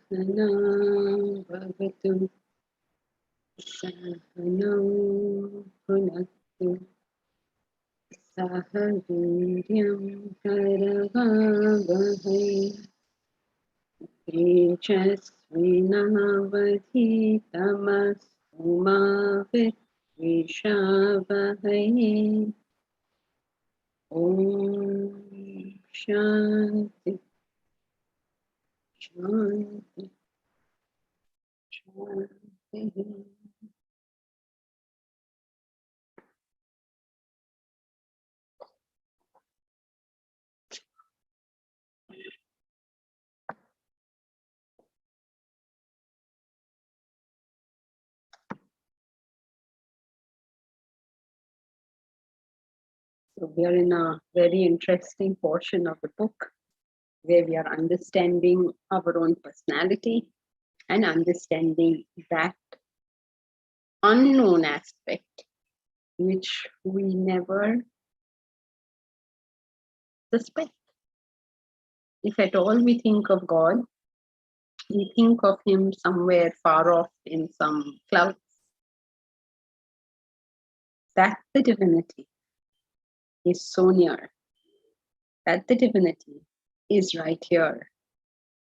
Sahana Bhavatu Sahana Bhunaktu Sahaviryam Karavavahai Tejasvinavadhitamastu ma Vishavahai. Om Shanti Shanti Shanti. So we are in a very interesting portion of the book where we are understanding our own personality and understanding that unknown aspect which we never suspect. If at all we think of God, we think of Him somewhere far off in some clouds. That the divinity is so near, that the divinity is right here,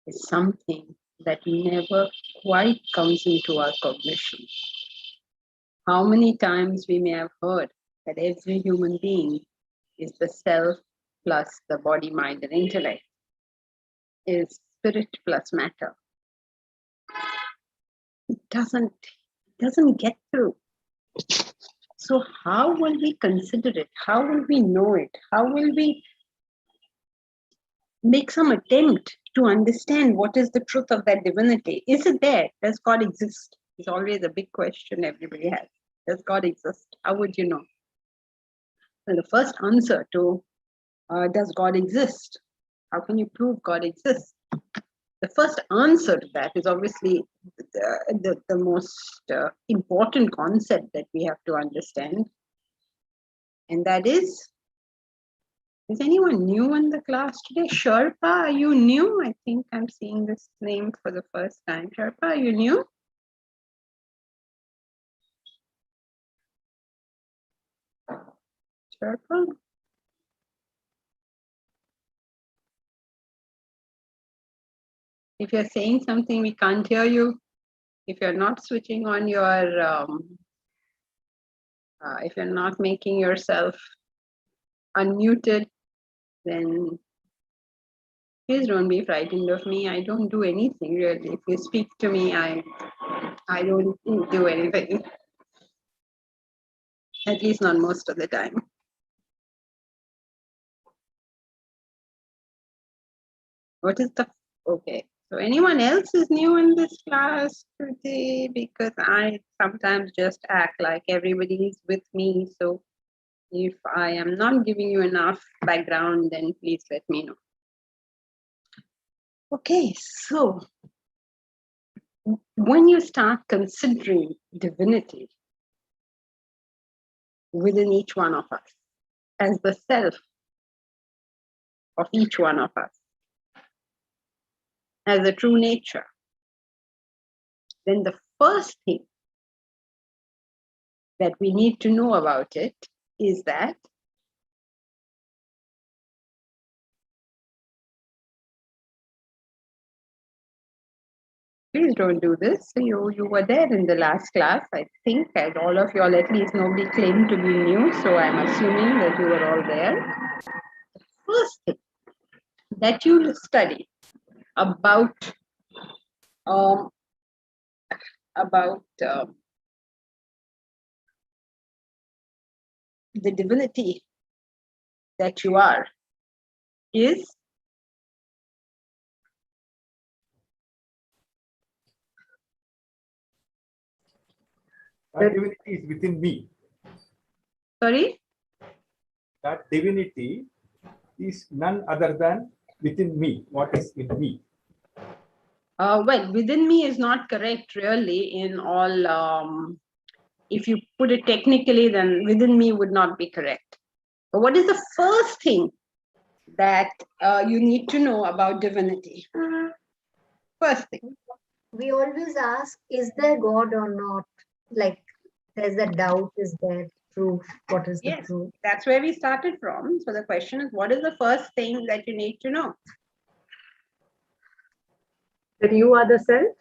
is something that never quite comes into our cognition. How many times we may have heard that every human being is the self plus the body, mind, and intellect, is spirit plus matter. It doesn't get through. So how will we consider it? How will we know it? How will we make some attempt to understand what is the truth of that divinity? Is it there? Does God exist? It's always a big question everybody has. Does God exist? How would you know? Well, the first answer to does God exist? How can you prove God exists? The first answer to that is obviously the most important concept that we have to understand. And that is anyone new in the class today? Sherpa, are you new? I think I'm seeing this name for the first time. Sherpa, are you new? Sherpa? If you're saying something, we can't hear you. If you're not switching on your, if you're not making yourself unmuted, then please don't be frightened of me. I don't do anything really. If you speak to me, I don't do anything. At least not most of the time. What is the, okay. So anyone else is new in this class today? Because I sometimes just act like everybody is with me. So if I am not giving you enough background, then please let me know. Okay, so when you start considering divinity within each one of us as the self of each one of us, as a true nature, then the first thing that we need to know about it is that please don't do this. You were there in the last class, I think, as all of you all, at least nobody claimed to be new, so I'm assuming that you were all there. The first thing that you study about the divinity that you are is? That divinity is within me. Sorry? That divinity is none other than within me. What is in me? Well, within me is not correct really in all. If you put it technically, then within me would not be correct. But what is the first thing that you need to know about divinity? First thing. We always ask, is there God or not? Like, there's a doubt, is there truth? What is the Yes, truth? that's where we started from. So the question is, what is the first thing that you need to know? That you are the self?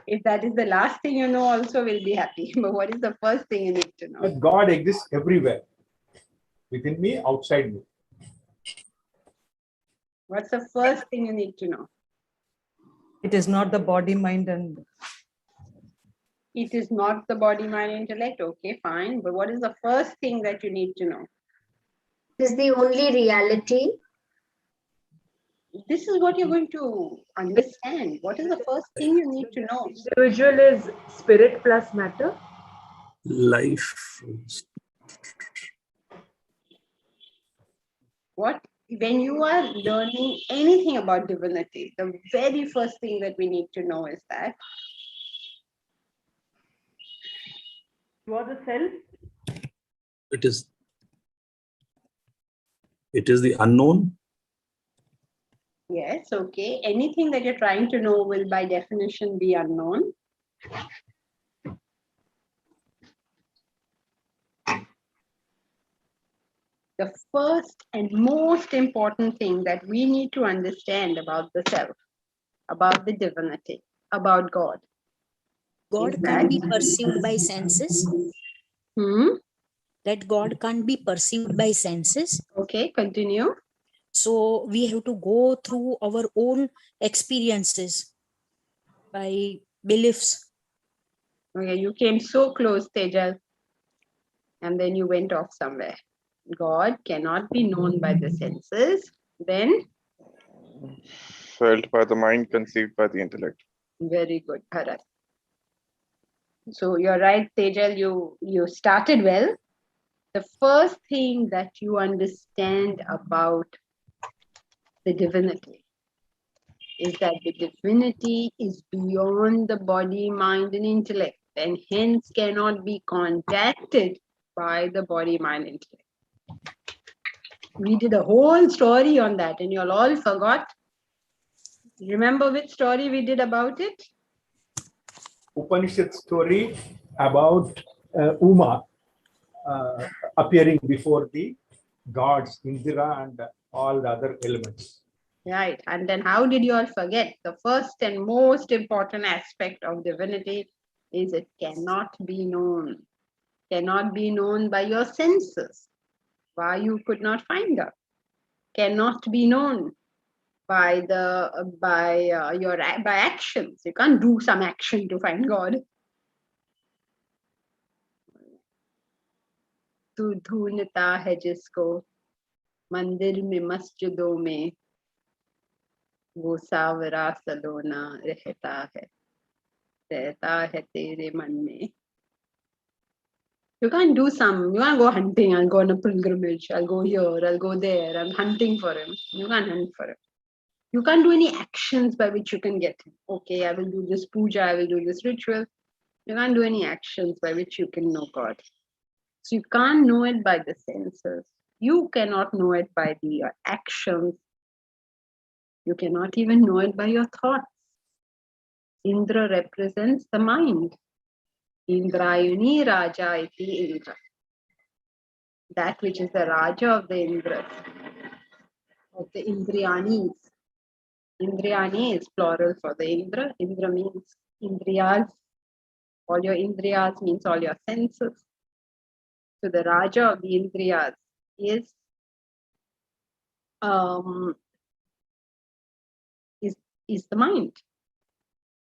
If that is the last thing you know, also we'll be happy. But what is the first thing you need to know? That God exists everywhere. Within me, outside me. What's the first thing you need to know? It is not the body, mind, and It is not the body, mind, intellect. Okay, fine. But what is the first thing that you need to know? Is the only reality? This is what you're going to understand. What is the first thing you need to know? Individual is spirit plus matter. Life. What? When you are learning anything about divinity, the very first thing that we need to know is that You are the self. It is the unknown. yes, okay, anything that you're trying to know will by definition be unknown. The first and most important thing that we need to understand about the self, about the divinity, about God. God is can't be that- perceived by senses. That God can't be perceived by senses. Okay, continue. So we have to go through our own experiences by beliefs. Okay, you came so close, Tejal, and then you went off somewhere. God cannot be known by the senses. Then, Felt by the mind, conceived by the intellect. very good, Bharat. So you're right, Tejal, you started well. The first thing that you understand about the divinity is that the divinity is beyond the body, mind, and intellect, and hence cannot be contacted by the body, mind, intellect. We did a whole story on that, and you all forgot. Remember which story we did about it? Upanishad story about Uma appearing before the gods, Indira and all the other elements. Right. And then how did you all forget? The first and most important aspect of divinity is it cannot be known. Cannot be known by your senses. Why you could not find her. Cannot be known by by actions. You can't do some action to find God. तू ढूंढता है जिसको मंदिर में मस्जिदों में वो सावरा सलोना रहता है तेरे मन में. You can't do you can't go hunting. I'll go on a pilgrimage. I'll go here. I'll go there. I'm hunting for him. You can't hunt for him. You can't do any actions by which you can get him. Okay, I will do this puja. I will do this ritual. You can't do any actions by which you can know God. So you can't know it by the senses. You cannot know it by your actions. You cannot even know it by your thoughts. Indra represents the mind. Indrayani Raja iti Indra. That which is the Raja of the Indras, of the Indriyanis. Indriyani is plural for the Indra. Indra means Indriyas. All your Indriyas means all your senses. So the Raja of the Indriyas is the mind.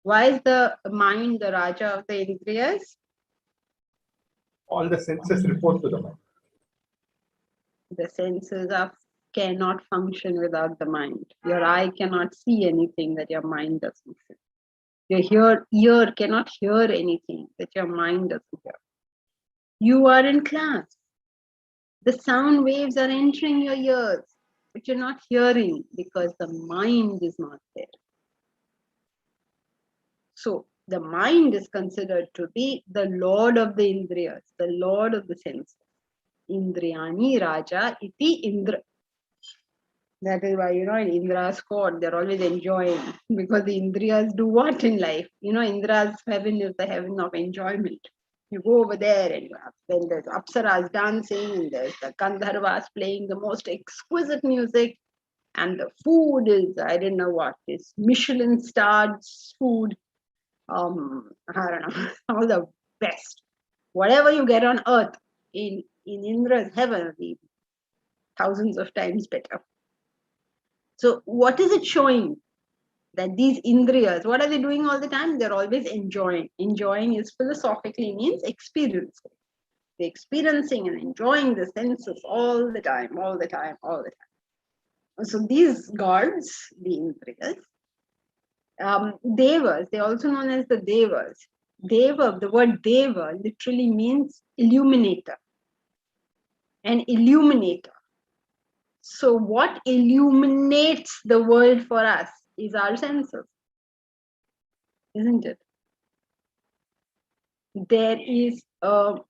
Why is the mind the Raja of the Indriyas? all the senses report to the mind. The senses cannot function without the mind. Your eye cannot see anything that your mind doesn't see. Your ear cannot hear anything that your mind doesn't hear. You are in class. The sound waves are entering your ears, but you're not hearing because the mind is not there. So the mind is considered to be the lord of the indriyas, the lord of the senses. Indriyani Raja iti Indra. That is why, in Indra's court, they're always enjoying, because the Indriyas do what in life? Indra's heaven is the heaven of enjoyment. You go over there and then there's Apsaras dancing, and there's the Gandharvas playing the most exquisite music, and the food is, I don't know what, this Michelin-starred food. I don't know, all the best. Whatever you get on earth, in Indra's heaven, will be thousands of times better. So what is it showing? That these indriyas, what are they doing all the time? They're always enjoying. Enjoying is philosophically means experiencing. They're experiencing and enjoying the senses all the time, all the time, all the time. So these gods, the indriyas, devas, they're also known as the devas. Deva, the word deva literally means illuminator. An illuminator. So what illuminates the world for us is our senses, isn't it? There is you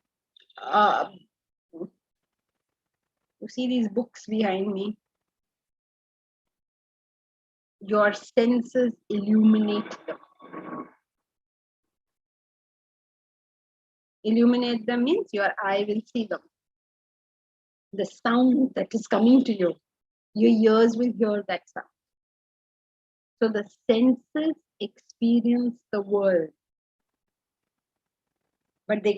see these books behind me? Your senses illuminate them. Illuminate them means your eye will see them. The sound that is coming to you, your ears will hear that sound. So the senses experience the world. But they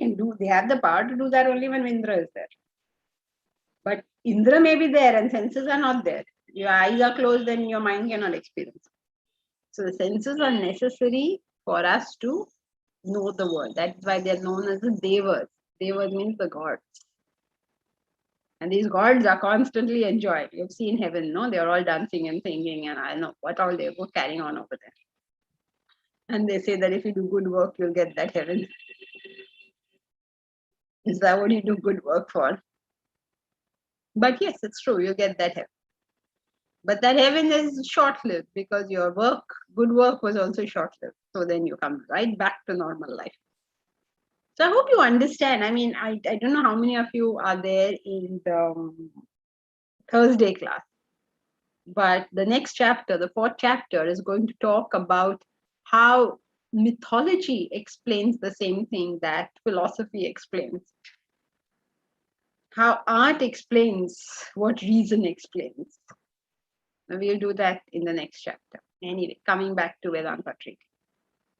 have the power to do that only when Indra is there. But Indra may be there and senses are not there. Your eyes are closed and your mind cannot experience. So the senses are necessary for us to know the world. That's why they're known as the devas. Devas means the gods. And these gods are constantly enjoying. You've seen heaven, no? They're all dancing and singing, and I know what all they're carrying on over there. And they say that if you do good work, you'll get that heaven. Is that what you do good work for? But yes, it's true, you get that heaven. But that heaven is short-lived because your work, good work was also short-lived. So then you come right back to normal life. So I hope you understand. I mean, I don't know how many of you are there in the Thursday class. But the next chapter, the 4th chapter, is going to talk about how mythology explains the same thing that philosophy explains. How art explains what reason explains. We'll do that in the next chapter. Anyway, coming back to Vedanta Treatise.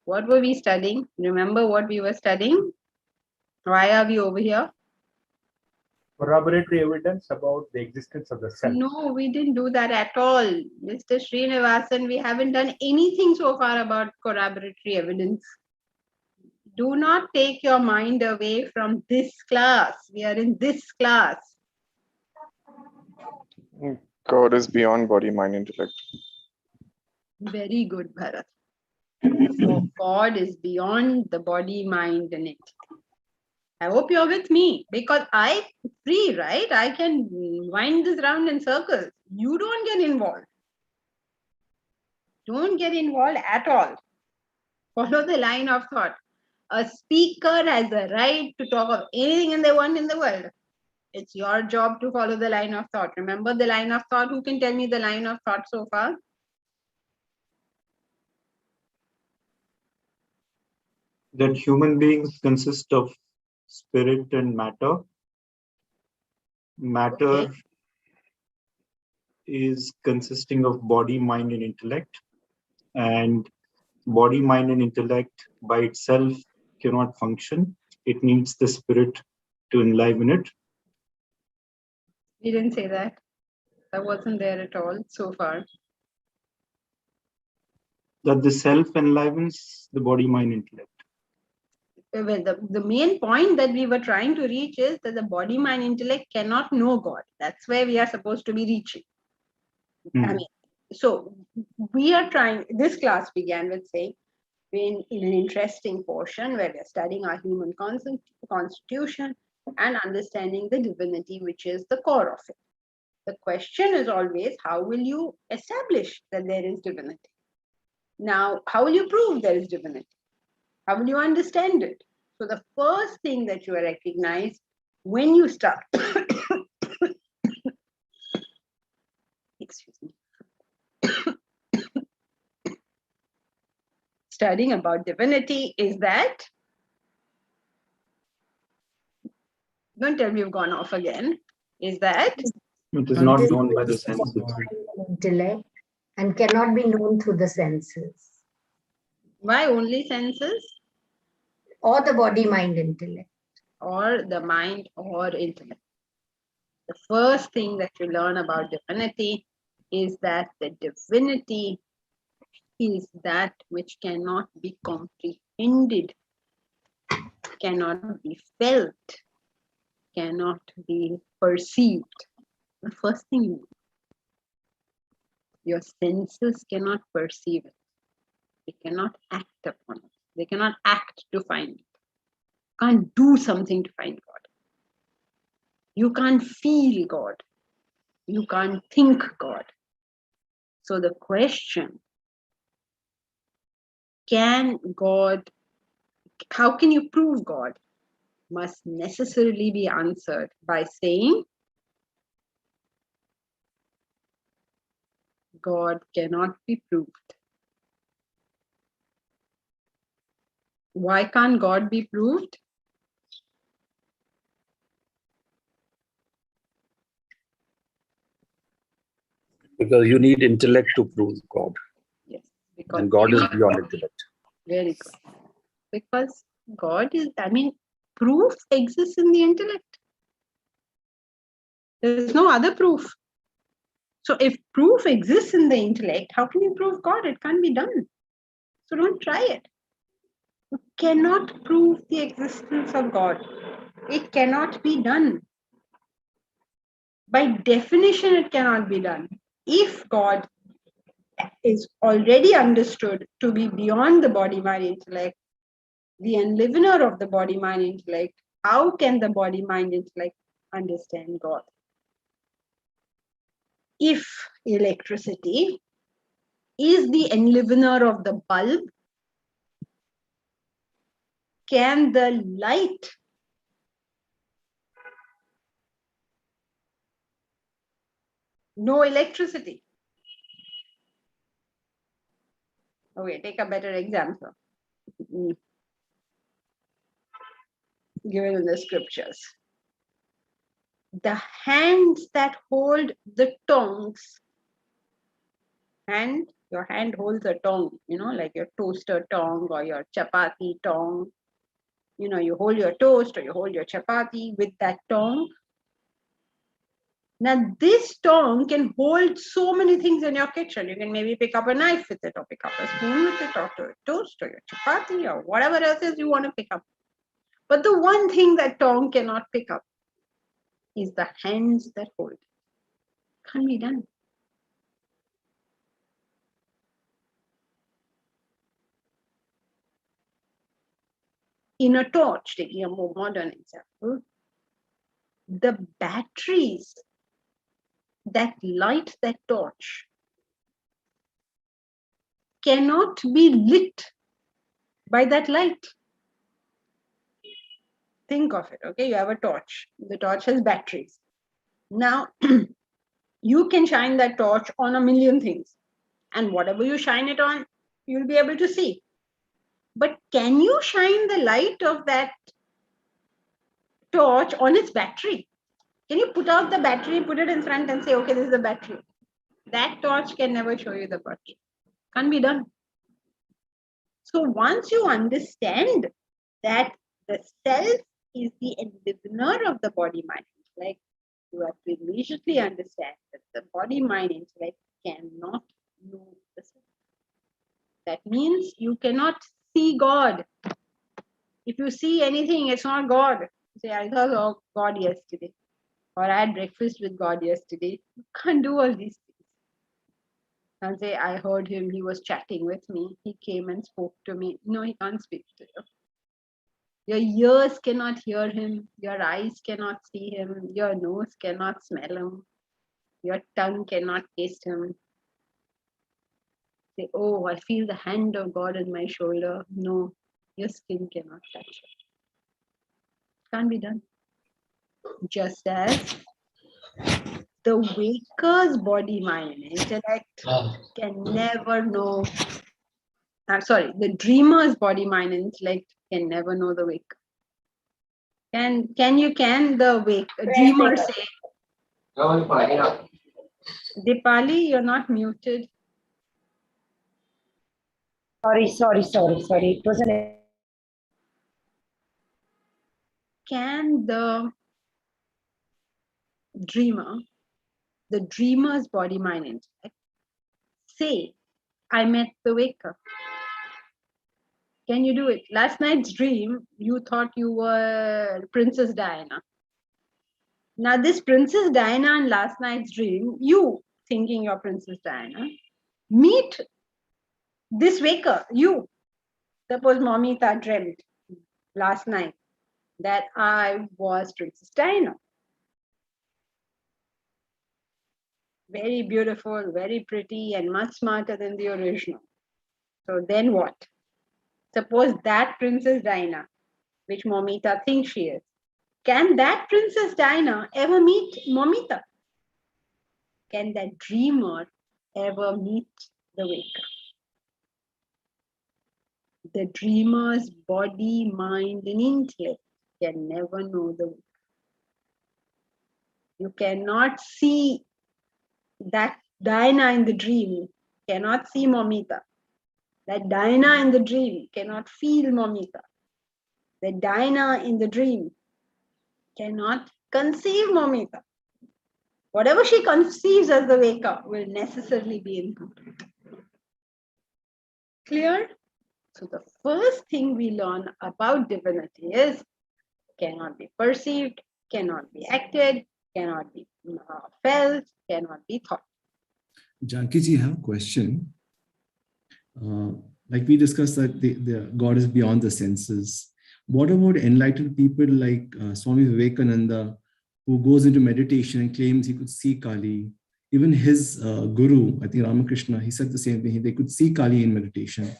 What were we studying? Remember what we were studying? Why are we over here? Corroboratory evidence about the existence of the self. No, we didn't do that at all. Mr. Srinivasan, we haven't done anything so far about corroboratory evidence. Do not take your mind away from this class. We are in this class. God is beyond body, mind, intellect. Very good, Bharat. So God is beyond the body, mind, and it. I hope you're with me because I'm free, right? I can wind this round in circles. You don't get involved. Don't get involved at all. Follow the line of thought. A speaker has the right to talk of anything and they want in the world. It's your job to follow the line of thought. Remember the line of thought? Who can tell me the line of thought so far? That human beings consist of spirit and matter. Matter Okay. is consisting of body, mind, and intellect. And body, mind, and intellect by itself cannot function. It needs the spirit to enliven it. We didn't say that. That wasn't there at all so far. That the self enlivens the body, mind, intellect. the main point that we were trying to reach is that the body, mind, intellect cannot know God. That's where we are supposed to be reaching. I mean, so we are trying, this class began with saying, in an interesting portion where we are studying our human constitution and understanding the divinity, which is the core of it. The question is always, how will you establish that there is divinity? Now, how will you prove there is divinity? How will you understand it? So the first thing that you recognize when you start, excuse me, studying about divinity is that, don't tell me you've gone off again, is that It is not known by the senses. Intellect and cannot be known through the senses. why only senses Or the body, mind, intellect. or the mind or intellect? The first thing that you learn about divinity is that the divinity is that which cannot be comprehended, cannot be felt, cannot be perceived. The first thing you know. Your senses cannot perceive it. They cannot act upon it. They cannot act to find it. Can't do something to find God. You can't feel God. You can't think God. So the question, can God, how can you prove God, must necessarily be answered by saying, God cannot be proved. Why can't God be proved? Because you need intellect to prove God. Yes. Because And God is beyond intellect. very good. Because God is, proof exists in the intellect. There is no other proof. So if proof exists in the intellect, how can you prove God? It can't be done. So don't try it. You cannot prove the existence of God. It cannot be done. By definition, it cannot be done. If God is already understood to be beyond the body, mind, intellect, the enlivener of the body, mind, intellect, how can the body, mind, intellect understand God? If electricity is the enlivener of the bulb, can the light know electricity? Okay, take a better example. Given in the scriptures. The hands that hold the tongs, and your hand holds a tong, like your toaster tong or your chapati tong. You hold your toast or you hold your chapati with that tong. Now, this tong can hold so many things in your kitchen. You can maybe pick up a knife with it, or pick up a spoon with it, or your toast, or your chapati, or whatever else is you want to pick up. But the one thing that tong cannot pick up is the hands that hold it. Can't be done. In a torch, taking a more modern example, the batteries that light that torch cannot be lit by that light. Think of it, okay? You have a torch. The torch has batteries. Now, you can shine that torch on a million things. And whatever you shine it on, you'll be able to see. But can you shine the light of that torch on its battery? Can you put out the battery, put it in front and say, okay, this is the battery? That torch can never show you the battery. Can't be done. So once you understand that the self is the enlivener of the body, mind, intellect, you have to immediately understand that the body, mind, intellect cannot know the self. That means you cannot see God. If you see anything, it's not God. You say, I saw God yesterday, or I had breakfast with God yesterday. You can't do all these things. And say, I heard him, he was chatting with me, he came and spoke to me. No, he can't speak to you. Your ears cannot hear him, your eyes cannot see him, your nose cannot smell him, your tongue cannot taste him. Say, oh, I feel the hand of God on my shoulder. No, your skin cannot touch it. Can't be done. Just as the waker's body, mind, and intellect can never know. I'm sorry, the dreamer's body, mind, and intellect can never know the waker. Can the dreamer say, Dipali, you're not muted. Sorry. It was an. Can the dreamer, the dreamer's body, mind, intellect, say, I met the waker? Can you do it? Last night's dream, you thought you were Princess Diana. Now this Princess Diana in last night's dream, you thinking you're Princess Diana, meet this waker, you. Suppose Momita dreamt last night that I was Princess Diana. Very beautiful, very pretty, and much smarter than the original. So then what? Suppose that Princess Diana, which Momita thinks she is, can that Princess Diana ever meet Momita? Can that dreamer ever meet the waker? The dreamer's body, mind, and intellect can never know the waker. You cannot see that Diana in the dream, cannot see Momita. That Diana in the dream cannot feel Momita. That Diana in the dream cannot conceive Momita. Whatever she conceives as the waker will necessarily be incomplete. Clear? So the first thing we learn about divinity is cannot be perceived, cannot be acted, cannot be felt, cannot be thought. Janki ji, I have a question. Like we discussed that the God is beyond the senses. What about enlightened people like Swami Vivekananda, who goes into meditation and claims he could see Kali? Even his guru, I think Ramakrishna, he said the same thing. They could see Kali in meditation.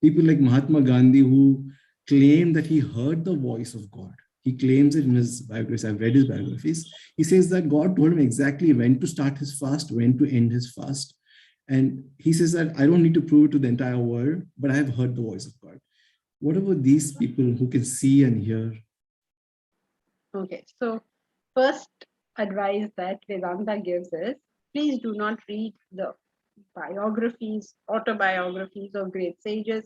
People like Mahatma Gandhi, who claim that he heard the voice of God. He claims it in his biographies. I've read his biographies. He says that God told him exactly when to start his fast, when to end his fast. And he says that I don't need to prove it to the entire world, but I have heard the voice of God. What about these people who can see and hear? Okay, so first advice that Vedanta gives is, please do not read the biographies, autobiographies of great sages.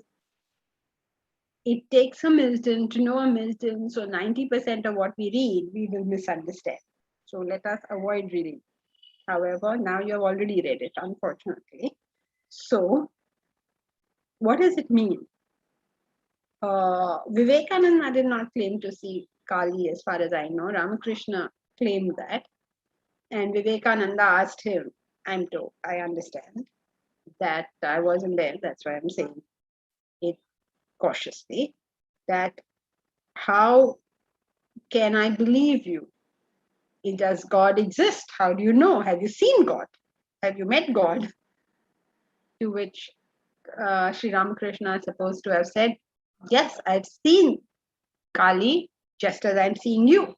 It takes a Milton to know a Milton, so 90% of what we read, we will misunderstand. So let us avoid reading. However, now you have already read it, unfortunately. So what does it mean? Vivekananda did not claim to see Kali, as far as I know. Ramakrishna claimed that. And Vivekananda asked him, I understand that I wasn't there, that's why I'm saying it cautiously, that how can I believe you? Does God exist? How do you know? Have you seen God? Have you met God? To which Sri Ramakrishna is supposed to have said, yes, I've seen Kali just as I'm seeing you,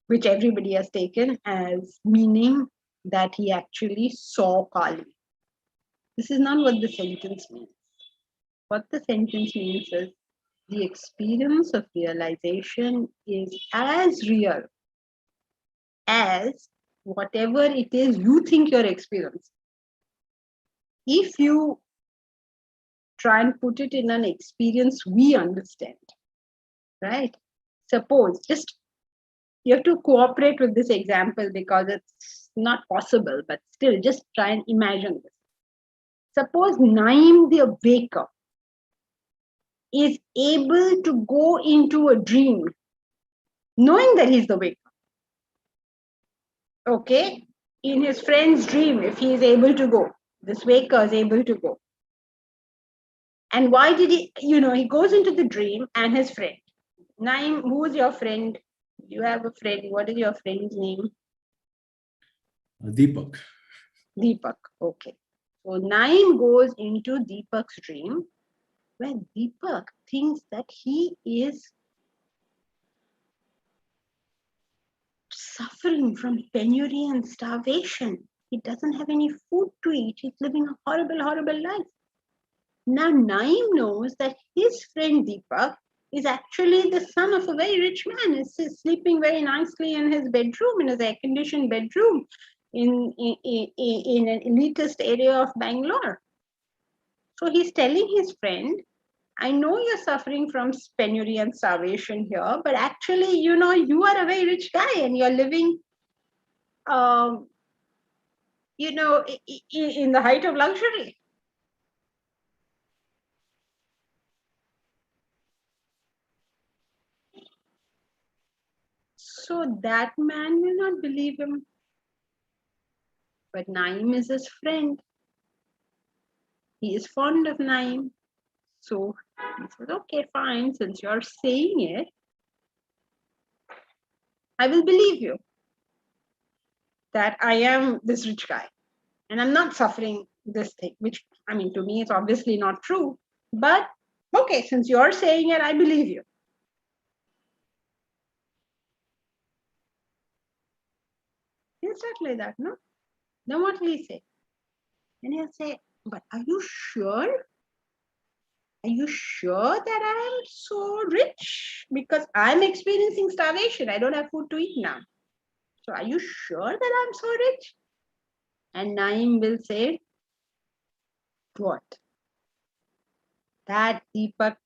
which everybody has taken as meaning that he actually saw Kali. This is not what the sentence means. What the sentence means is the experience of realization is as real as whatever it is you think you're experiencing. If you try and put it in an experience we understand, right? Suppose, just you have to cooperate with this example because it's not possible, but still just try and imagine this. Suppose Naim the baker is able to go into a dream, knowing that he's the waker. Okay? In his friend's dream, if he is able to go, this waker is able to go. And why did he, he goes into the dream and his friend. Naim, who is your friend? You have a friend. What is your friend's name? Deepak. Deepak. Okay. So Naim goes into Deepak's dream where Deepak thinks that he is suffering from penury and starvation. He doesn't have any food to eat. He's living a horrible, horrible life. Now Naim knows that his friend Deepak is actually the son of a very rich man. He's sleeping very nicely in his bedroom, in his air-conditioned bedroom in an elitist area of Bangalore. So he's telling his friend, I know you're suffering from penury and starvation here, but actually, you are a very rich guy and you're living, in the height of luxury. So that man will not believe him. But Naim is his friend. He is fond of Naim. So he says, okay, fine, since you're saying it, I will believe you that I am this rich guy and I'm not suffering this thing, which, to me, it's obviously not true. But okay, since you're saying it, I believe you. He'll start like that, no? Then what will he say? And he'll say, but are you sure? Are you sure that I'm so rich? Because I'm experiencing starvation. I don't have food to eat now. So are you sure that I'm so rich? And Naim will say, what? That Deepak,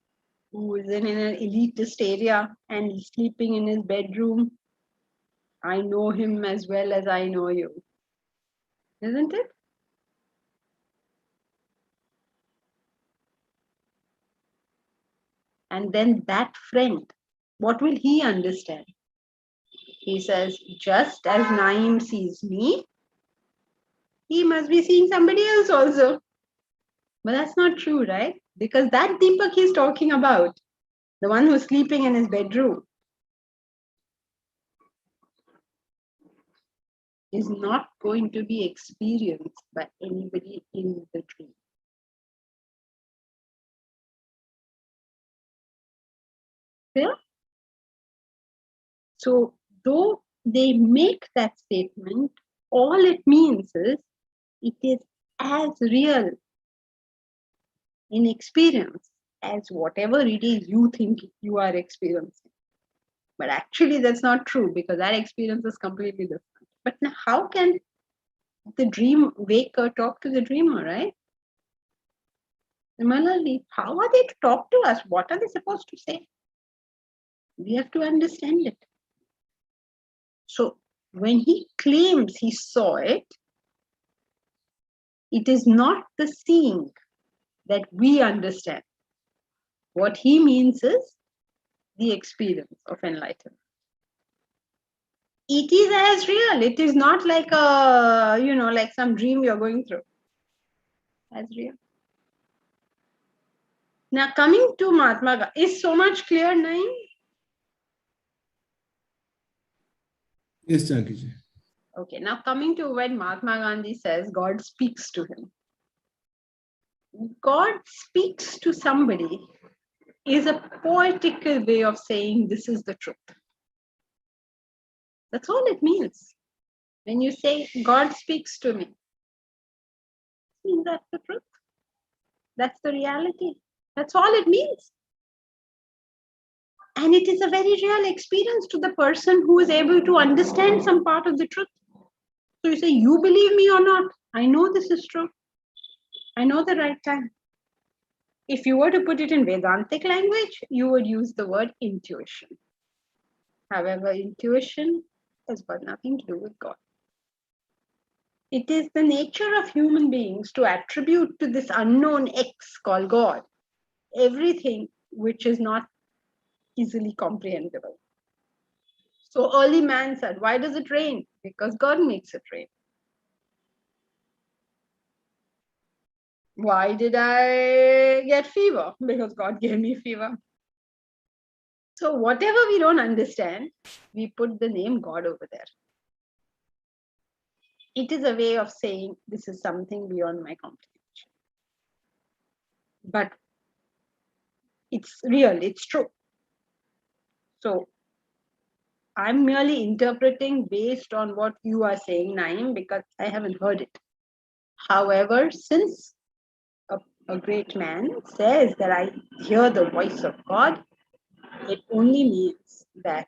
who is in an elitist area and sleeping in his bedroom, I know him as well as I know you. Isn't it? And then that friend, what will he understand? He says, just as Naim sees me, he must be seeing somebody else also. But that's not true, right? Because that Deepak he's talking about, the one who's sleeping in his bedroom, is not going to be experienced by anybody in the dream. Clear? So, though they make that statement, all it means is it is as real in experience as whatever it is you think you are experiencing. But actually, that's not true because that experience is completely different. But now, how can the dream waker talk to the dreamer, right? Similarly, how are they to talk to us? What are they supposed to say? We have to understand it. So, when he claims he saw it, it is not the seeing that we understand. What he means is the experience of enlightenment. It is as real. It is not like like some dream you're going through. As real. Now coming to Mahatma Gandhi, is so much clear, Naim? Yes, Jankiji. Okay, now coming to when Mahatma Gandhi says God speaks to him. God speaks to somebody is a poetical way of saying this is the truth. That's all it means. When you say God speaks to me, it means that's the truth. That's the reality. That's all it means. And it is a very real experience to the person who is able to understand some part of the truth. So you say, you believe me or not? I know this is true. I know the right time. If you were to put it in Vedantic language, you would use the word intuition. However, intuition has got nothing to do with God. It is the nature of human beings to attribute to this unknown X called God everything which is not easily comprehensible. So early man said, why does it rain? Because God makes it rain. Why did I get fever? Because God gave me fever. So whatever we don't understand, we put the name God over there. It is a way of saying this is something beyond my comprehension. But it's real, it's true. So I'm merely interpreting based on what you are saying, Naim, because I haven't heard it. However, since a great man says that I hear the voice of God, it only means that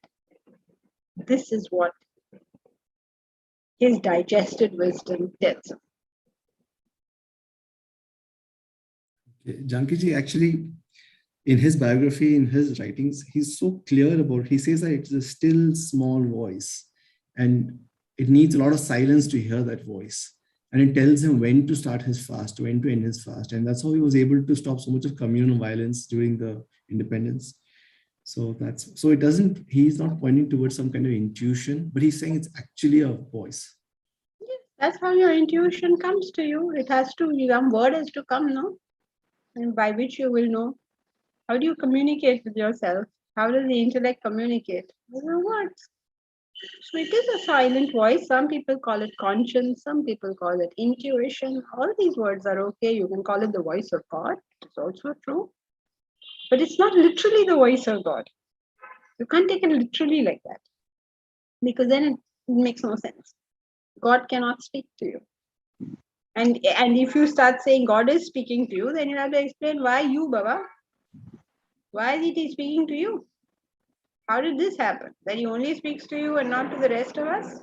this is what his digested wisdom tells him. Jankiji, actually, in his biography, in his writings, he's so clear about, he says that it's a still small voice and it needs a lot of silence to hear that voice. And it tells him when to start his fast, when to end his fast. And that's how he was able to stop so much of communal violence during the independence. So it doesn't, he's not pointing towards some kind of intuition, but he's saying it's actually a voice. That's how your intuition comes to you. It has to, some word has to come, no? And by which you will know. How do you communicate with yourself? How does the intellect communicate? With your words. So it is a silent voice. Some people call it conscience. Some people call it intuition. All these words are okay. You can call it the voice of God. It's also true. But it's not literally the voice of God. You can't take it literally like that. Because then it makes no sense. God cannot speak to you. And if you start saying God is speaking to you, then you have to explain why you, Baba. Why is he speaking to you? How did this happen? That he only speaks to you and not to the rest of us?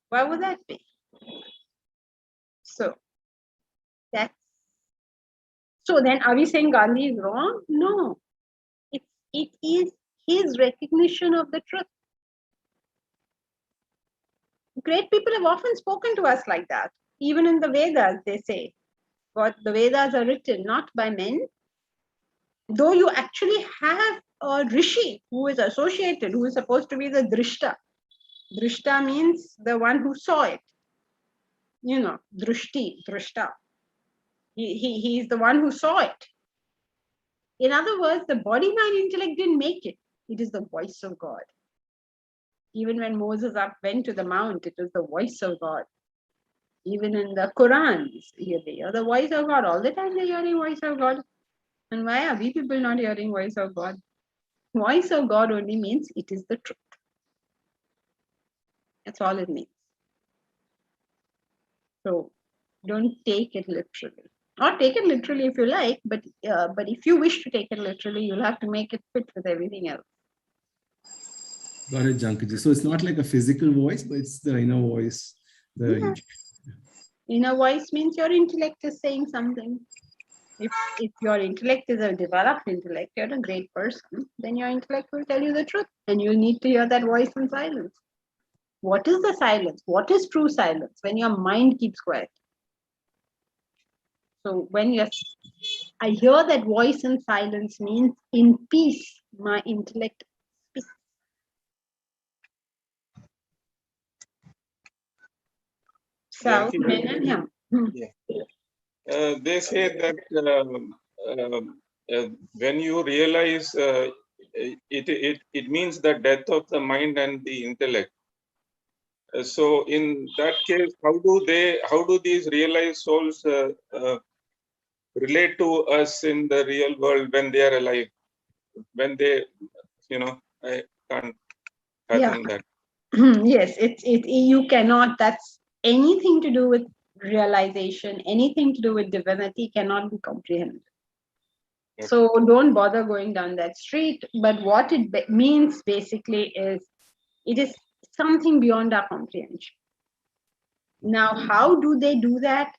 Why would that be? So then are we saying Gandhi is wrong? No. It is his recognition of the truth. Great people have often spoken to us like that. Even in the Vedas, they say, what the Vedas are written not by men, though you actually have a rishi who is associated, who is supposed to be the drishta. Drishta means the one who saw it. You know, drishta. He is the one who saw it. In other words, the body, mind, intellect didn't make it. It is the voice of God. Even when Moses went to the mount, it was the voice of God. Even in the Quran, they hear the voice of God. All the time they're hearing voice of God. And why are we people not hearing voice of God? Voice of God only means it is the truth. That's all it means. So don't take it literally. Or take it literally if you like, but if you wish to take it literally, you'll have to make it fit with everything else. Got it, Jankiji. So it's not like a physical voice, but it's the inner voice. Inner voice means your intellect is saying something. If your intellect is a developed intellect, you're a great person, then your intellect will tell you the truth. And you'll need to hear that voice in silence. What is the silence? What is true silence? When your mind keeps quiet. So when I hear that voice in silence means in peace, my intellect speaks. So, they say that when you realize it means the death of the mind and the intellect. So in that case, how do these realized souls relate to us in the real world when they are alive? When they, I can't fathom that. Yes, you cannot. That's anything to do with realization, anything to do with divinity cannot be comprehended. Okay. So don't bother going down that street. But what it means basically is it is something beyond our comprehension. Now, how do they do that?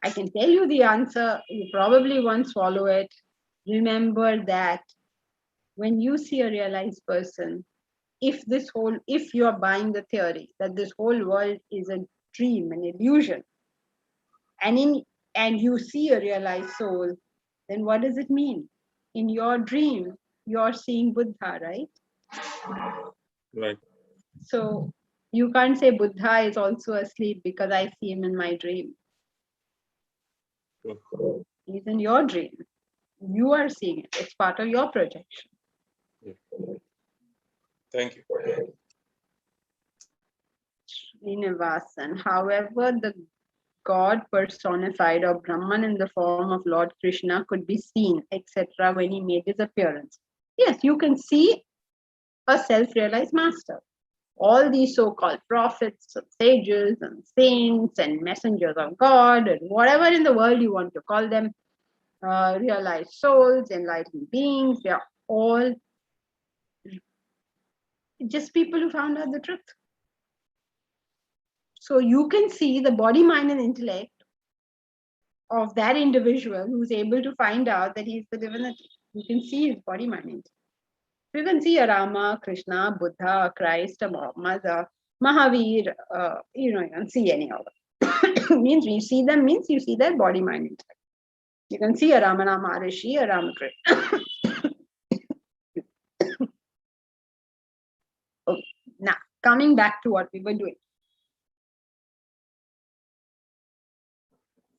I can tell you the answer. You probably won't swallow it. Remember that when you see a realized person, if you're buying the theory that this whole world is a dream, an illusion, and you see a realized soul, then what does it mean? in your dream, you're seeing Buddha, right? Right. So you can't say Buddha is also asleep because I see him in my dream. He's in your dream. You are seeing it. It's part of your projection. Thank you. Srinivasan. However, the God personified or Brahman in the form of Lord Krishna could be seen, etc., when he made his appearance. Yes, you can see a self-realized master. All these so-called prophets and sages and saints and messengers of God and whatever in the world you want to call them, realized souls, enlightened beings, they are all just people who found out the truth. So you can see the body, mind, and intellect of that individual who's able to find out that he's the divinity. You can see his body, mind, intellect. You can see a Rama, Krishna, Buddha, Christ, Muhammad, Mahavir, you can see any of them. Means when you see them, means you see their body, mind, intellect. You can see a Ramana Maharishi, a Ramakrishna. Okay. Now, coming back to what we were doing.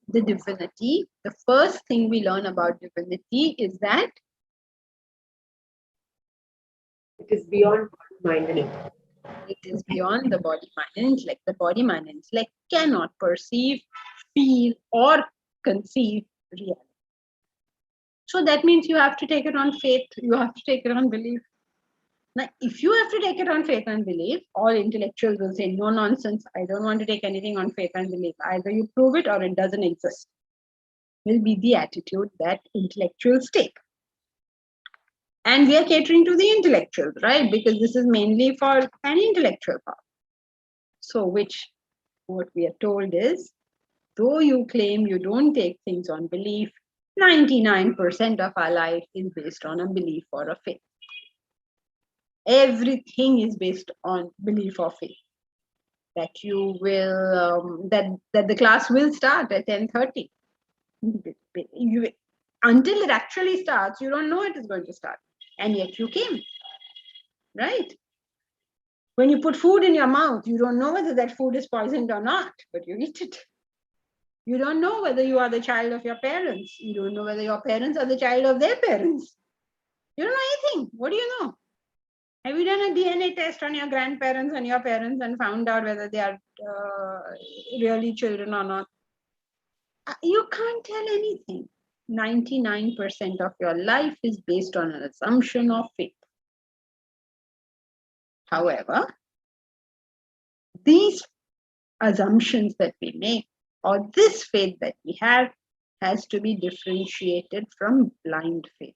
The divinity, the first thing we learn about divinity is that It is beyond mind and intellect. it is beyond the body, mind, and intellect. The body, mind, and intellect cannot perceive, feel, or conceive reality. So that means you have to take it on faith, you have to take it on belief. Now, if you have to take it on faith and belief, all intellectuals will say, no nonsense, I don't want to take anything on faith and belief. Either you prove it or it doesn't exist. Will be the attitude that intellectuals take. And we are catering to the intellectuals, right? Because this is mainly for an intellectual part. So what we are told is, though you claim you don't take things on belief, 99% of our life is based on a belief or a faith. Everything is based on belief or faith. That you will, that the class will start at 10:30. Until it actually starts, you don't know it is going to start. And yet you came, right? When you put food in your mouth, you don't know whether that food is poisoned or not, but you eat it. You don't know whether you are the child of your parents. You don't know whether your parents are the child of their parents. You don't know anything. What do you know? Have you done a DNA test on your grandparents and your parents and found out whether they are really children or not? You can't tell anything. 99% of your life is based on an assumption of faith. However, these assumptions that we make, or this faith that we have, has to be differentiated from blind faith.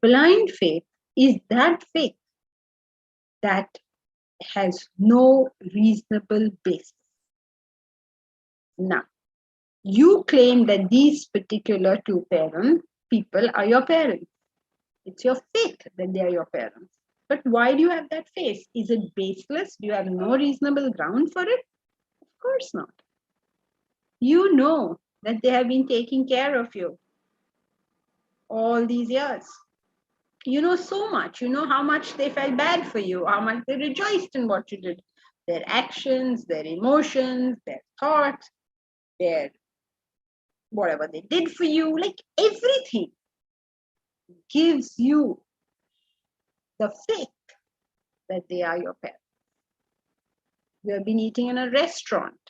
Blind faith is that faith that has no reasonable basis. Now, you claim that these particular two people are your parents. It's your faith that they are your parents. But why do you have that faith? Is it baseless? Do you have no reasonable ground for it? Of course not. You know that they have been taking care of you all these years. You know so much. You know how much they felt bad for you, how much they rejoiced in what you did. Their actions, their emotions, their thoughts, their whatever they did for you, like everything gives you the faith that they are your parents. You have been eating in a restaurant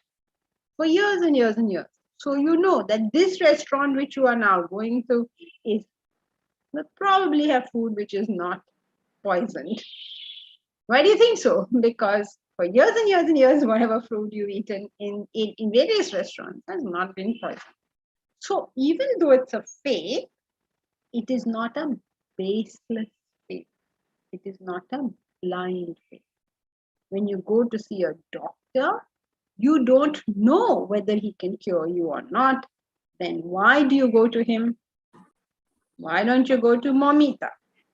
for years and years and years. So you know that this restaurant which you are now going to will probably have food which is not poisoned. Why do you think so? Because for years and years and years, whatever food you've eaten in various restaurants has not been poisoned. So even though it's a faith, it is not a baseless faith. It is not a blind faith. When you go to see a doctor, you don't know whether he can cure you or not. Then why do you go to him? Why don't you go to Momita?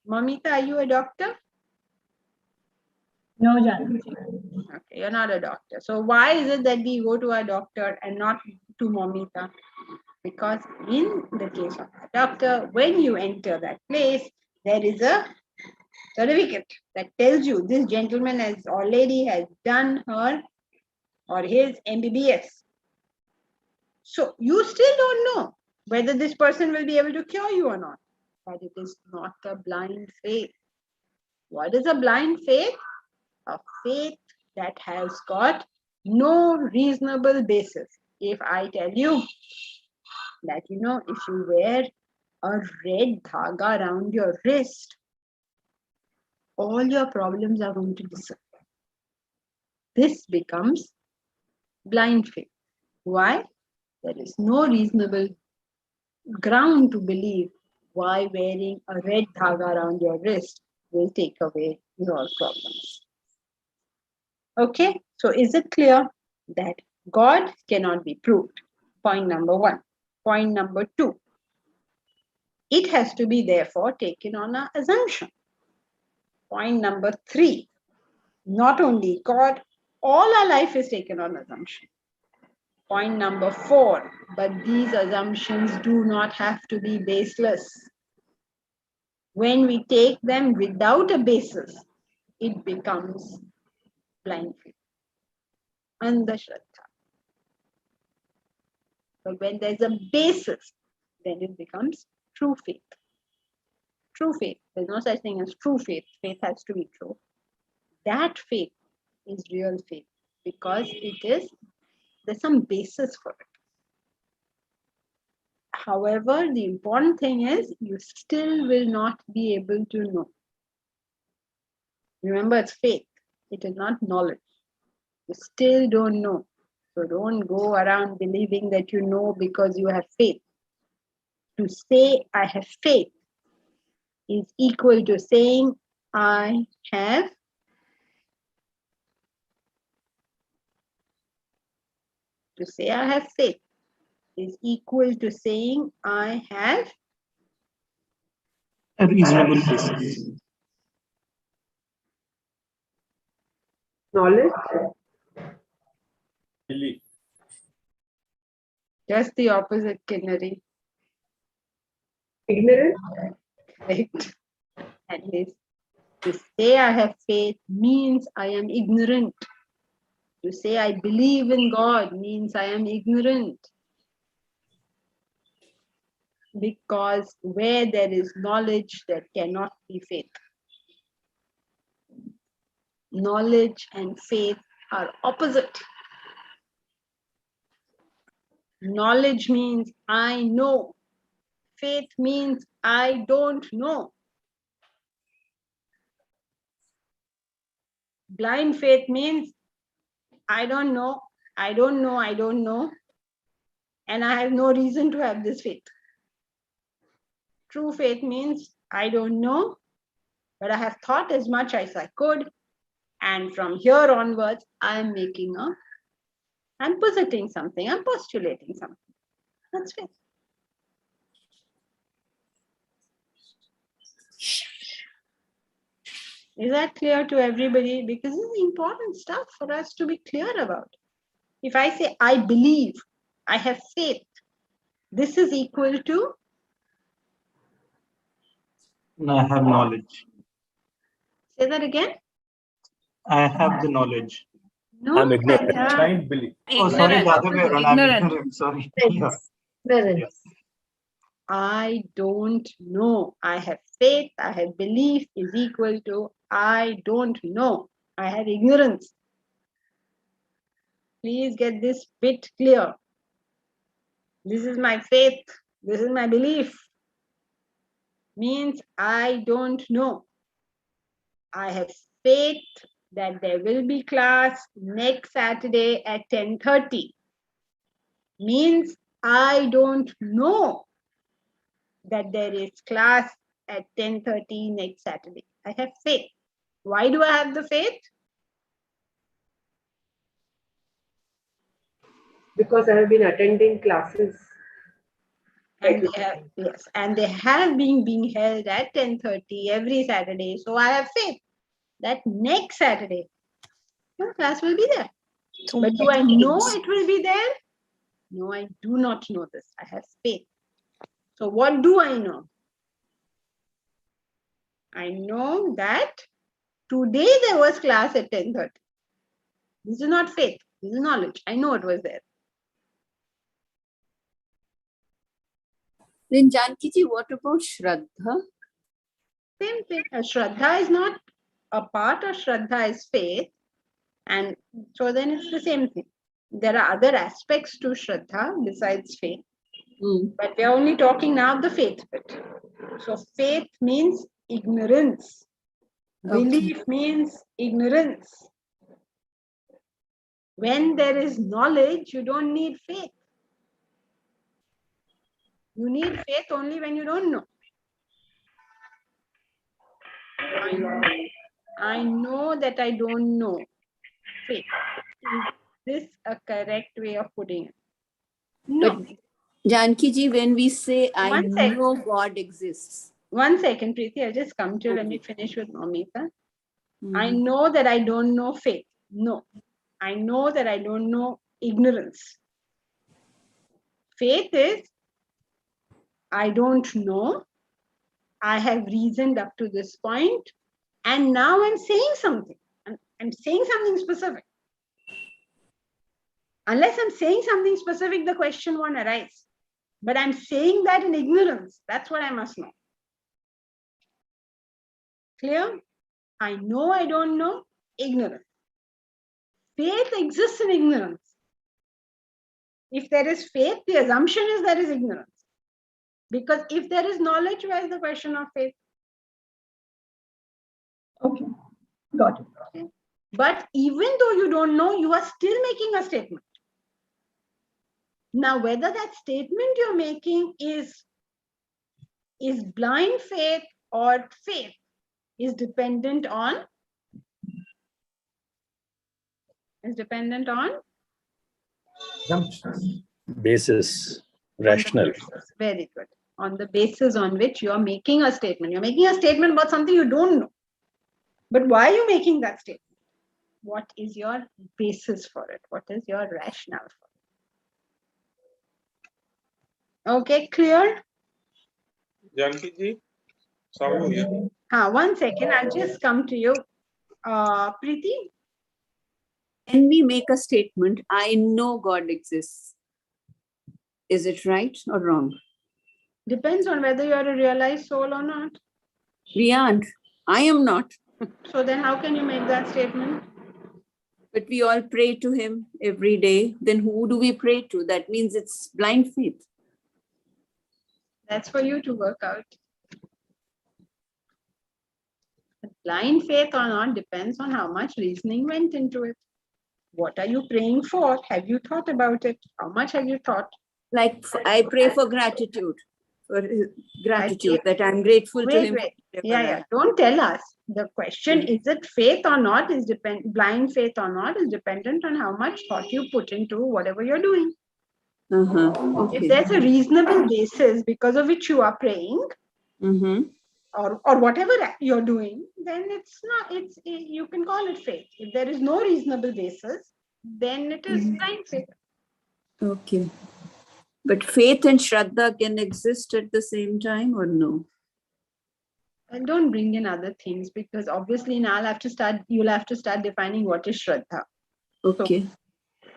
Momita, are you a doctor? No, Jan. Okay, you're not a doctor. So why is it that we go to a doctor and not to Momita? Because in the case of a doctor, when you enter that place, there is a certificate that tells you this gentleman or lady has done her or his MBBS. So you still don't know whether this person will be able to cure you or not. But it is not a blind faith. What is a blind faith? A faith that has got no reasonable basis. If I tell you that, if you wear a red dhaga around your wrist, all your problems are going to disappear. This becomes blind faith. Why? There is no reasonable ground to believe why wearing a red dhaga around your wrist will take away your problems. Okay, so is it clear that God cannot be proved? Point number 1. Point number 2. It has to be therefore taken on an assumption. Point number 3. Not only God, all our life is taken on assumption. Point number 4. But these assumptions do not have to be baseless. When we take them without a basis, it becomes blind faith. Andhashraddha. But when there's a basis, then it becomes true faith. True faith. There's no such thing as true faith. Faith has to be true. That faith is real faith because there's some basis for it. However, the important thing is you still will not be able to know. Remember, it's faith. It is not knowledge. You still don't know. So don't go around believing that you know because you have faith. To say I have faith is equal to saying I have faith is equal to saying I have a reasonable basis. Knowledge. Belief. just the opposite, Kinnari. Ignorant. Right? At least to say I have faith means I am ignorant. To say I believe in God means I am ignorant. Because where there is knowledge, there cannot be faith. Knowledge and faith are opposite. Knowledge means I know. Faith means I don't know. Blind faith means I don't know, I don't know, I don't know, and I have no reason to have this faith. True faith means I don't know, but I have thought as much as I could, and from here onwards, I'm positing something, I'm postulating something. That's faith. Is that clear to everybody? Because this is important stuff for us to be clear about. If I say I believe, I have faith, this is equal to? I have knowledge. Say that again. I have the knowledge. No, I'm ignorant. Blind belief. Oh, sorry, the other way around. I'm ignorant. Sorry. Yeah. Ignorance. I don't know. I have faith, I have belief is equal to I don't know. I have ignorance. Please get this bit clear. This is my faith. This is my belief. Means I don't know. I have faith that there will be class next Saturday at 10:30. Means I don't know that there is class at 10:30 next Saturday. I have faith. Why do I have the faith? Because I have been attending classes. And they have, yes, and they have been being held at 10:30 every Saturday. So I have faith that next Saturday, class will be there. But do I know it will be there? No, I do not know this. I have faith. So what do I know? I know that today there was class at 10:30. This is not faith. This is knowledge. I know it was there. Then Janki-ji, what about Shraddha? Same thing. Shraddha is not a part of Shraddha is faith. And so then it's the same thing. There are other aspects to Shraddha besides faith. But we are only talking now of the faith bit. So faith means ignorance. Belief means ignorance. When there is knowledge, you don't need faith. You need faith only when you don't know. I know that I don't know. Faith. Is this a correct way of putting it? No. But Janki-ji, when we say, I One second. know God exists. 1 second, Preeti, I'll just come to you. Let me finish with Mamita. I know that I don't know faith. No. I know that I don't know ignorance. Faith is, I don't know. I have reasoned up to this point. And now I'm saying something. I'm saying something specific. Unless I'm saying something specific, the question won't arise. But I'm saying that in ignorance. That's what I must know. Clear? I know I don't know. Ignorance. Faith exists in ignorance. If there is faith, the assumption is there is ignorance. Because if there is knowledge, where is the question of faith? Okay, got it. Okay. But even though you don't know, you are still making a statement. Now, whether that statement you're making is blind faith or faith is dependent on Basis, rational. Very good. On the basis on which you are making a statement. You're making a statement about something you don't know. But why are you making that statement? What is your basis for it? What is your rationale for it? Okay, clear? Janki-ji, Sahu here. 1 second, I'll just come to you. Preeti? When we make a statement, I know God exists. Is it right or wrong? Depends on whether you're a realized soul or not. We aren't. I am not. So then how can you make that statement? But we all pray to him every day. Then who do we pray to? That means it's blind faith. That's for you to work out. Blind faith or not depends on how much reasoning went into it. What are you praying for? Have you thought about it? How much have you thought? Like I pray for gratitude. That I'm grateful to him. Yeah. Don't tell us. The question, is it faith or not, is blind faith or not, is dependent on how much thought you put into whatever you're doing. Okay. If there's a reasonable basis because of which you are praying, or whatever you're doing, then you can call it faith. If there is no reasonable basis, then it is blind faith. Okay. But faith and Shraddha can exist at the same time or no? And don't bring in other things, because obviously now you'll have to start defining what is Shraddha. Okay. So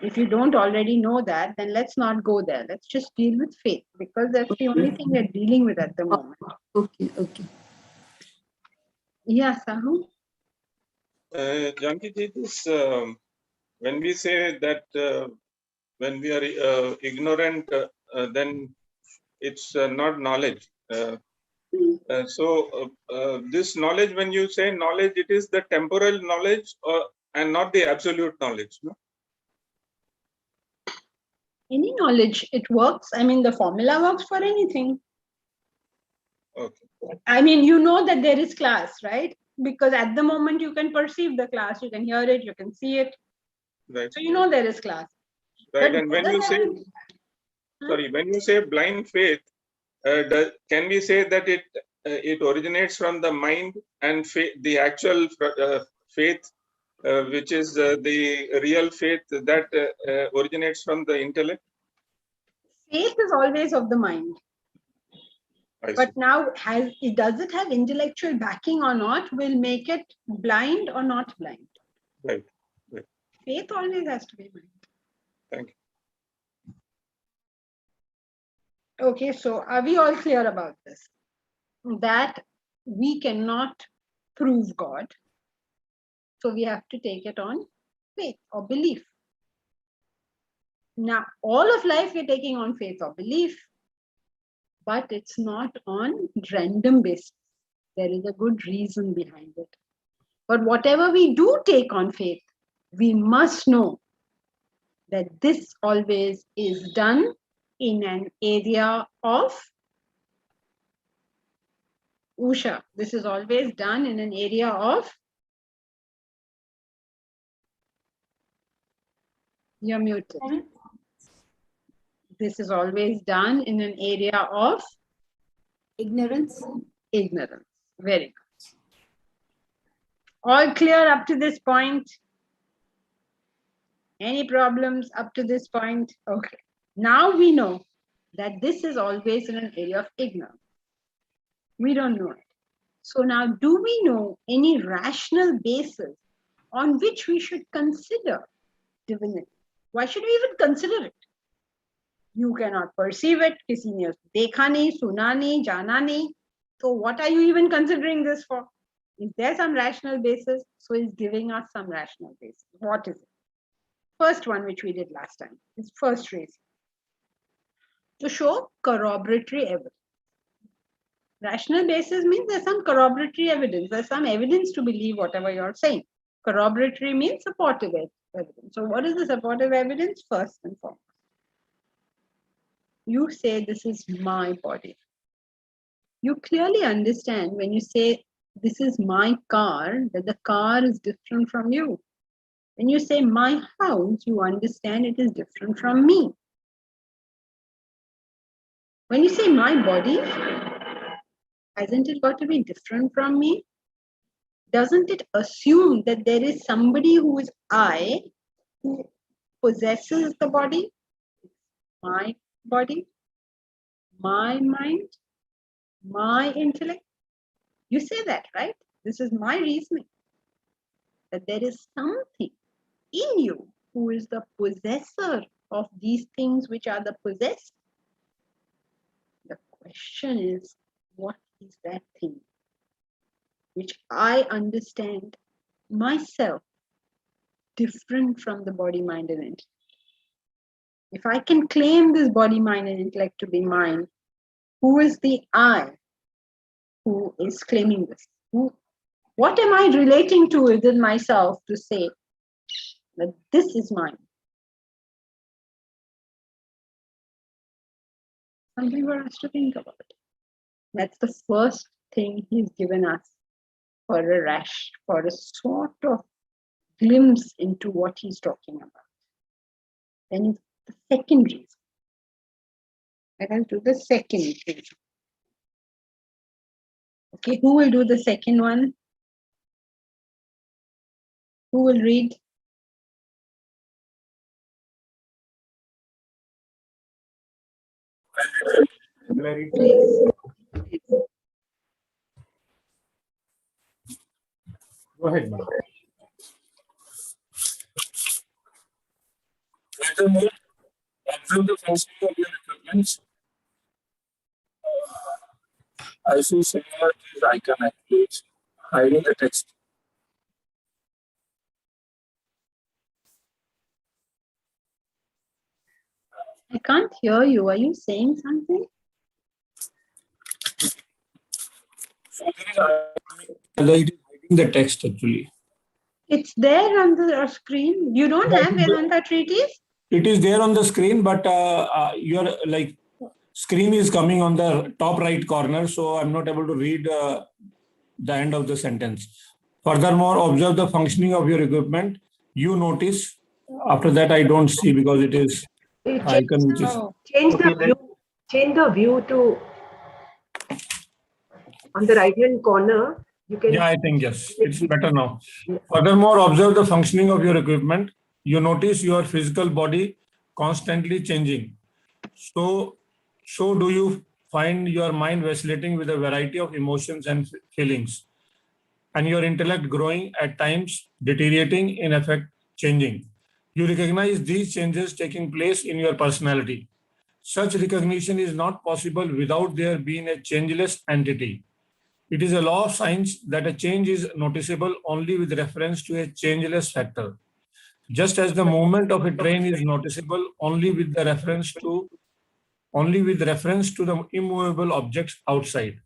if you don't already know that, then let's not go there. Let's just deal with faith, because that's the only thing we're dealing with at the moment. Okay. Yeah, Sahu? Janki-ji, this, when we say that when we are ignorant, then it's not knowledge. So this knowledge, when you say knowledge, it is the temporal knowledge and not the absolute knowledge, no? Any knowledge, it works. I mean, the formula works for anything. Okay. I mean, you know that there is class, right? Because at the moment you can perceive the class, you can hear it, you can see it. Right. So you know there is class. Right. But And when you say, when you say blind faith, can we say that it originates from the mind, and the actual faith, which is the real faith, that originates from the intellect? Faith is always of the mind. But now, does it have intellectual backing or not will make it blind or not blind. Right. Right. Faith always has to be blind. Thank you. Okay, so are we all clear about this? That we cannot prove God. So we have to take it on faith or belief. Now, all of life we're taking on faith or belief, but it's not on random basis. There is a good reason behind it. But whatever we do take on faith, we must know that this always is done in an area of Usha. This is always done in an area of, you're muted. This is always done in an area of Ignorance. Ignorance. Very good. All clear up to this point? Any problems up to this point? Okay. Now we know that this is always in an area of ignorance. We don't know it. So now, do we know any rational basis on which we should consider divinity? Why should we even consider it? You cannot perceive it. Kisi ne dekha nahi, suna nahi, jana nahi. So what are you even considering this for? Is there some rational basis? So he's giving us some rational basis. What is it? First one, which we did last time, is first reason. To show corroboratory evidence. Rational basis means there's some corroboratory evidence. There's some evidence to believe whatever you're saying. Corroboratory means supportive evidence. So what is the supportive evidence? First and foremost, you say this is my body. You clearly understand when you say this is my car, that the car is different from you. When you say my house, you understand it is different from me. When you say my body, hasn't it got to be different from me? Doesn't it assume that there is somebody who is I, who possesses the body? My body, my mind, my intellect. You say that, right? This is my reasoning. That there is something in you who is the possessor of these things which are the possessed. The question is, what is that thing which I understand myself different from the body, mind, and intellect? If I can claim this body, mind, and intellect to be mine, who is the I who is claiming this? What am I relating to within myself to say that this is mine? Something for us to think about. That's the first thing he's given us for a sort of glimpse into what he's talking about. Then the second reason. Let us do the second reason. Okay, who will do the second one? Who will read? Please. Go ahead, madam. Furthermore, observe the functioning of your equipment. I see similarities I can activate, hiding the text. I can't hear you. Are you saying something? So there is hiding the text actually. It's there on the screen. You don't have Vedanta treatise? It is there on the screen, but your like screen is coming on the top right corner, so I'm not able to read the end of the sentence. Furthermore, observe the functioning of your equipment. You notice. After that, I don't see because it is icon which is. Change the view to on the right hand corner. You can. Yeah, I think yes, it's better now. Furthermore, observe the functioning of your equipment. You notice your physical body constantly changing. So do you find your mind vacillating with a variety of emotions and feelings, and your intellect growing, at times deteriorating, in effect changing. You recognize these changes taking place in your personality. Such recognition is not possible without there being a changeless entity. It is a law of science that a change is noticeable only with reference to a changeless factor. Just as the movement of a train is noticeable only with reference to the immovable objects outside,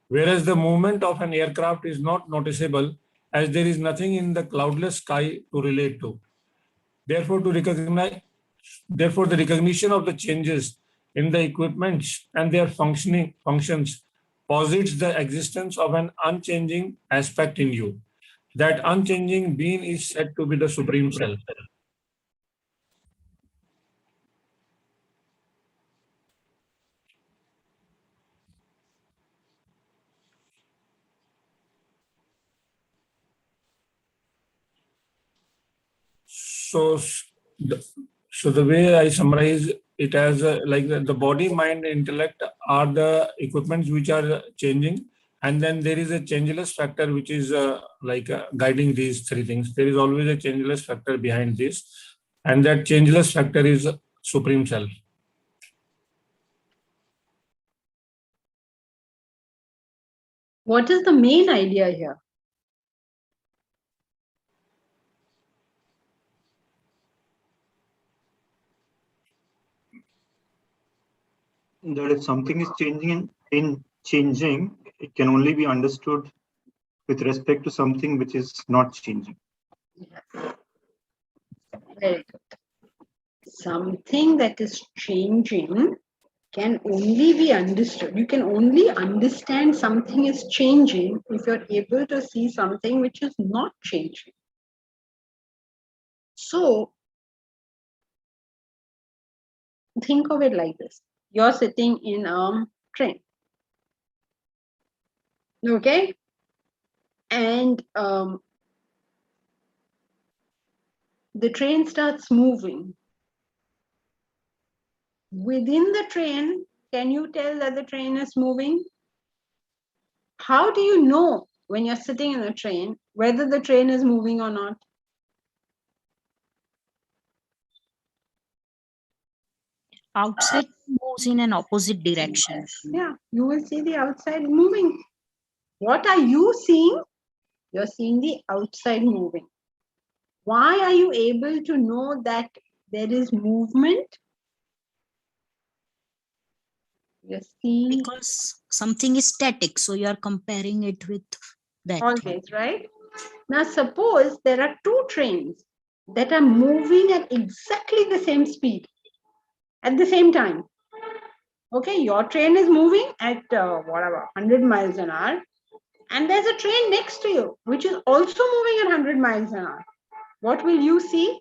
whereas the movement of an aircraft is not noticeable as there is nothing in the cloudless sky to relate to. Therefore, the recognition of the changes in the equipments and their functions posits the existence of an unchanging aspect in you. That unchanging being is said to be the Supreme Self. So, the, so the way I summarize it as like the body, mind, intellect are the equipments which are changing, and then there is a changeless factor which is guiding these three things. There is always a changeless factor behind this, and that changeless factor is Supreme Self. What is the main idea here? That if something is changing it can only be understood with respect to something which is not changing. Very good. Something that is changing can only be understood. You can only understand something is changing if you're able to see something which is not changing. So think of it like this. You're sitting in a train. Okay? And the train starts moving. Within the train, can you tell that the train is moving? How do you know when you're sitting in a train whether the train is moving or not? Outside moves in an opposite direction. Yeah, you will see the outside moving. What are you seeing? You're seeing the outside moving. Why are you able to know that there is movement? You're seeing. Because something is static, so you are comparing it with that. Always, right? Now, suppose there are two trains that are moving at exactly the same speed at the same time. Okay, your train is moving at 100 miles an hour, and there's a train next to you which is also moving at 100 miles an hour. What will you see?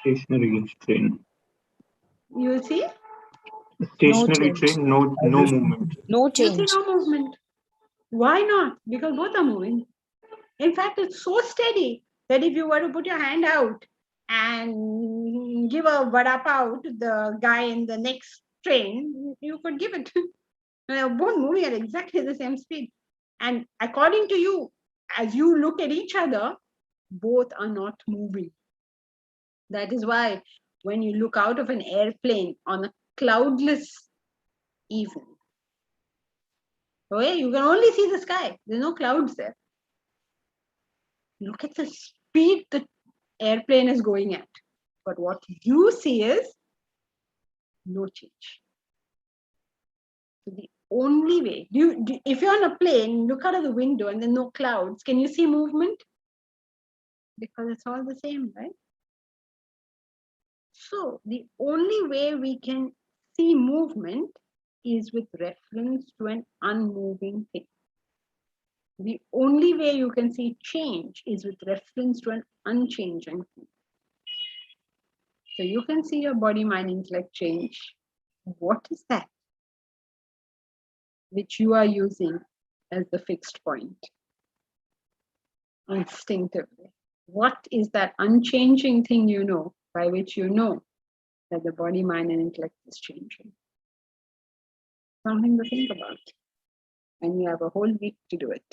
Stationary train. You will see? Stationary train, no movement. No You change. see no movement. Why not? Because both are moving. In fact, it's so steady that if you were to put your hand out and give a vada pav to the guy in the next train, you could give it. They're both moving at exactly the same speed. And according to you, as you look at each other, both are not moving. That is why when you look out of an airplane on a cloudless evening, okay, you can only see the sky. There's no clouds there. Look at the speed the airplane is going at. But what you see is no change. So the only way, if you're on a plane, look out of the window and then no clouds, can you see movement? Because it's all the same, right? So the only way we can see movement is with reference to an unmoving thing. The only way you can see change is with reference to an unchanging thing. So you can see your body, mind, intellect change. What is that which you are using as the fixed point instinctively? What is that unchanging thing you know by which you know that the body, mind, and intellect is changing. Something to think about. And you have a whole week to do it.